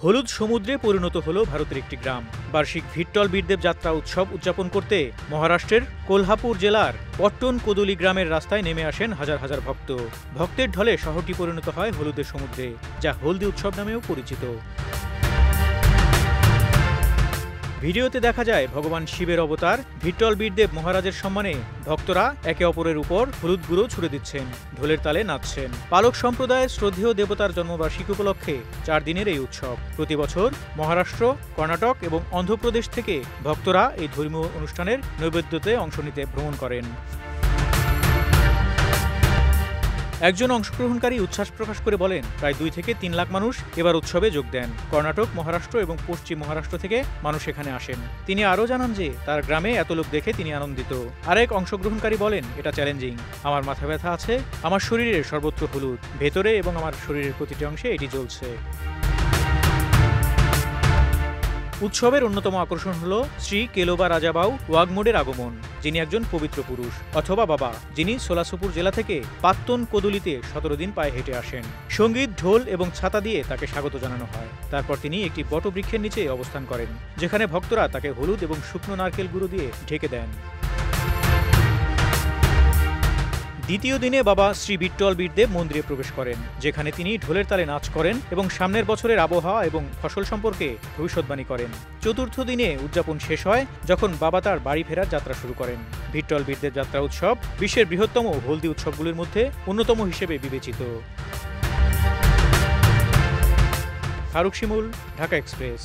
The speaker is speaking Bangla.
হলুদ সমুদ্রে পরিণত হলো ভারতের একটি গ্রাম। বার্ষিক ভিট্টল বীরদেব যাত্রা উৎসব উদযাপন করতে মহারাষ্ট্রের কোলহাপুর জেলার পট্টন কোদলি গ্রামের রাস্তায় নেমে আসেন হাজার হাজার ভক্ত। ভক্তের ঢলে শহরটি পরিণত হয় হলুদের সমুদ্রে, যা হলদি উৎসব নামেও পরিচিত। ভিডিওতে দেখা যায় ভগবান শিবের অবতার ভিট্টল বীরদেব মহারাজের সম্মানে ভক্তরা একে অপরের উপর হলুদ গুঁড়ো ছুড়ে দিচ্ছেন, ঢোলের তালে নাচছেন। পালক সম্প্রদায়ের শ্রদ্ধেয় দেবতার জন্মবার্ষিকী উপলক্ষে 4 দিনের এই উৎসব। প্রতি বছর মহারাষ্ট্র, কর্ণাটক এবং অন্ধ্রপ্রদেশ থেকে ভক্তরা এই ধর্মীয় অনুষ্ঠানের নৈবেদ্যতে অংশ নিতে ভ্রমণ করেন। একজন অংশগ্রহণকারী উচ্ছ্বাস প্রকাশ করে বলেন, প্রায় 2 থেকে 3 লাখ মানুষ এবার উৎসবে যোগ দেন। কর্ণাটক, মহারাষ্ট্র এবং পশ্চিম মহারাষ্ট্র থেকে মানুষ এখানে আসেন। তিনি আরও জানান যে তার গ্রামে এত লোক দেখে তিনি আনন্দিত। আরেক অংশগ্রহণকারী বলেন, এটা চ্যালেঞ্জিং। আমার মাথা ব্যথা আছে, আমার শরীরের সর্বত্র হলুদ, ভেতরে এবং আমার শরীরের প্রতিটি অংশে এটি জ্বলছে। উৎসবের অন্যতম আকর্ষণ হল শ্রী কেলোবা রাজাবাউ ওয়াগমোডের আগমন, যিনি একজন পবিত্র পুরুষ অথবা বাবা, যিনি সোলাসুপুর জেলা থেকে পাত্তন কোদলিতে 17 দিন পায়ে হেঁটে আসেন। সঙ্গীত, ঢোল এবং ছাতা দিয়ে তাকে স্বাগত জানানো হয়। তারপর তিনি একটি বটবৃক্ষের নিচে অবস্থান করেন, যেখানে ভক্তরা তাকে হলুদ এবং শুকনো নারকেল গুঁড়ো দিয়ে ঢেকে দেন। দ্বিতীয় দিনে বাবা শ্রী ভিট্টল বীরদেব মন্দিরে প্রবেশ করেন, যেখানে তিনি ঢোলের তালে নাচ করেন এবং সামনের বছরের আবহাওয়া এবং ফসল সম্পর্কে ভবিষ্যৎবাণী করেন। চতুর্থ দিনে উদযাপন শেষ হয় যখন বাবা তার বাড়ি ফেরার যাত্রা শুরু করেন। ভিট্টল বীরদেব যাত্রা উৎসব বিশ্বের বৃহত্তম হলদি উৎসবগুলির মধ্যে অন্যতম হিসেবে বিবেচিত। ফারুক শিমুল, ঢাকা এক্সপ্রেস।